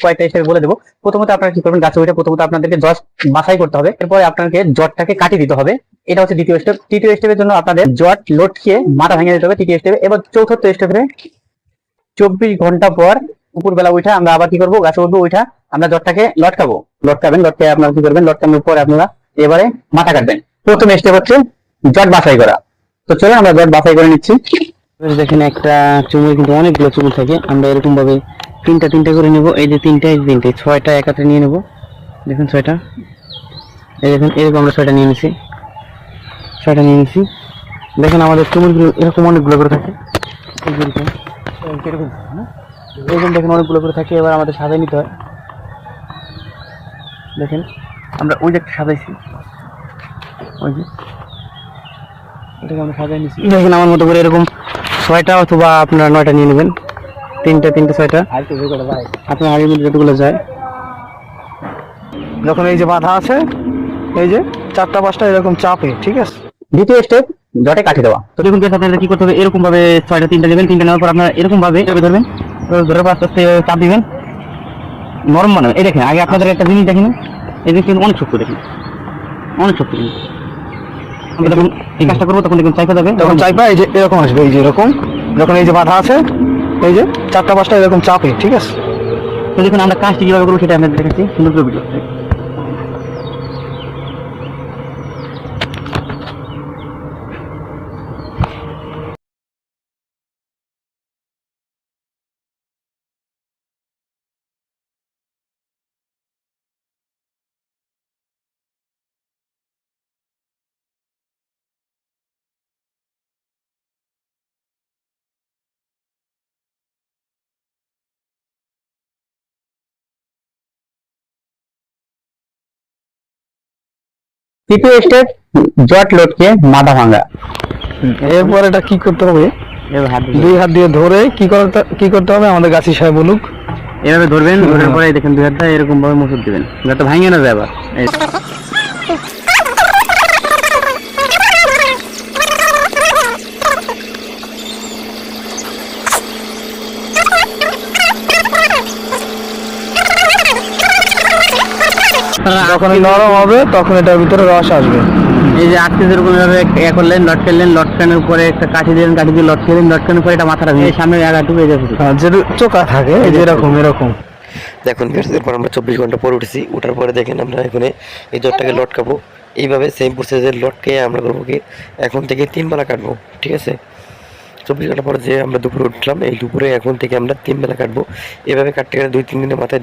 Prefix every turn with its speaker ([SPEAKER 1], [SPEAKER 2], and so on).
[SPEAKER 1] কয়েকটা স্টেপ বলে দেবো। প্রথমত আপনারা কি করবেন, গাছে উঠে প্রথমত আপনাদেরকে জট বাছাই করতে হবে, এরপরে আপনাকে জটটাকে কাটিয়ে দিতে হবে। এটা হচ্ছে দ্বিতীয় স্টেপ। তৃতীয় স্টেপের জন্য আপনাদের জট লটকিয়ে মাথা ভেঙে দিতে হবে তৃতীয় স্টেপে। এবার চতুর্থ স্টেপে 24 ঘন্টা পর উপরবেলা উঠা আমরা আবার কি করবো, গাছে উঠবো, উঠা আমরা জটটাকে লটকাবেন। লটকে আপনারা কি করবেন, লটকানোর পর আপনারা এবারে মাথা কাটবেন। প্রথম স্টেপ হচ্ছে জট বাছাই করা। তো চলুন আমরা জট বাছাই করে নিচ্ছি। দেখেন একটা চুমুর কিন্তু অনেকগুলো চুমুর থাকে, আমরা এরকম ভাবে তিনটা করে নেব। এই যে তিনটা, এই তিনটে, 6টা একাত্রে নিয়ে নেব। দেখুন 6টা, এই দেখুন এরকম আমরা 6টা নিয়ে নিছি। দেখেন আমাদের চুমুরগুলো এরকম অনেকগুলো করে থাকে, এরকম দেখেন অনেকগুলো করে থাকে। এবার আমাদের সাজাই নিতে হয়। দেখেন আমরা ওই যে একটা সাজাইছি, ওই যে এটাকে আমরা সাজাই নিচ্ছি। দেখেন আমার মতো করে এরকম 6টা অথবা আপনারা 9টা নিয়ে নেবেন। তিনটে 6টা আপনার আগের মধ্যে যতগুলো যায়।
[SPEAKER 2] যখন এই যে বাধা আছে, এই যে 4টা 5টা এরকম চাপে, ঠিক আছে।
[SPEAKER 1] দ্বিতীয় স্টেপ জটে কাটি দেওয়া। তো দেখুন আপনাদের কি করতে হবে, এরকম ভাবে 6টা 3টা নেবেন। 3টা নেওয়ার পর আপনারা এরকম ভাবে ধরবেন, ধরে আস্তে আস্তে চাপ দিবেন, নরম বানাবেন। এই দেখেন আগে আপনাদের একটা জিনিস দেখেন, এই জিনিস কিন্তু অনেক শক্ত, দেখেন অনেক শক্ত। কিন্তু আমরা যখন এই কাজটা করবো তখন দেখুন চাইপা যাবে,
[SPEAKER 2] তখন চাইপা এই যে এরকম আসবে, এই যে এরকম। যখন এই যে বাধা আছে, এই যে 4টা 5টা এরকম চাপে, ঠিক আছে।
[SPEAKER 1] তো দেখুন আমরা কাজটি কিভাবে করবো সেটা আপনাদের দেখাচ্ছি সুন্দর করে ভিডিও। তৃতীয় স্টেপ জট লটকে মাথা ভাঙা।
[SPEAKER 2] এরপর এটা কি করতে হবে, দুই হাত দিয়ে ধরে কি করতে হবে, আমাদের গাছি সাহেব বলুক।
[SPEAKER 1] এভাবে ধরবেন, ধরার পরে দেখেন দুই হাতটা এরকম ভাবে মুসুর দিবেন, যাতে ভাঙে না যায় আবার।
[SPEAKER 2] যখন নরম হবে তখন এটার ভিতরে রস আসবে।
[SPEAKER 1] এই যে আজকে যেরকম ভাবে করলেন, লটকানোর পরে একটা কাঠি দিলেন, কাঠি দিয়ে লটকালেন, লটকানোর পরে এটা মাথাটা ভেঙে সামনে আগাটুকু এই যাচ্ছে,
[SPEAKER 2] যে চোকা থাকে এই যে এরকম।
[SPEAKER 3] দেখুন এরপর আমরা 24 ঘন্টা পরে উঠেছি। উঠার পরে দেখেন আমরা এখানে এই জটটাকে লটকাবো। এইভাবে সেম প্রসেসের লটকে আমরা করবো কি, এখন থেকে 3 বেলা কাটবো, ঠিক আছে। 24 ঘন্টা পরে যে আমরা দুপুরে উঠলাম, এই দুপুরে এখন থেকে আমরা 3 বেলা কাটবো। এভাবে কাটতে গেলে 2-3 দিনের মাথায়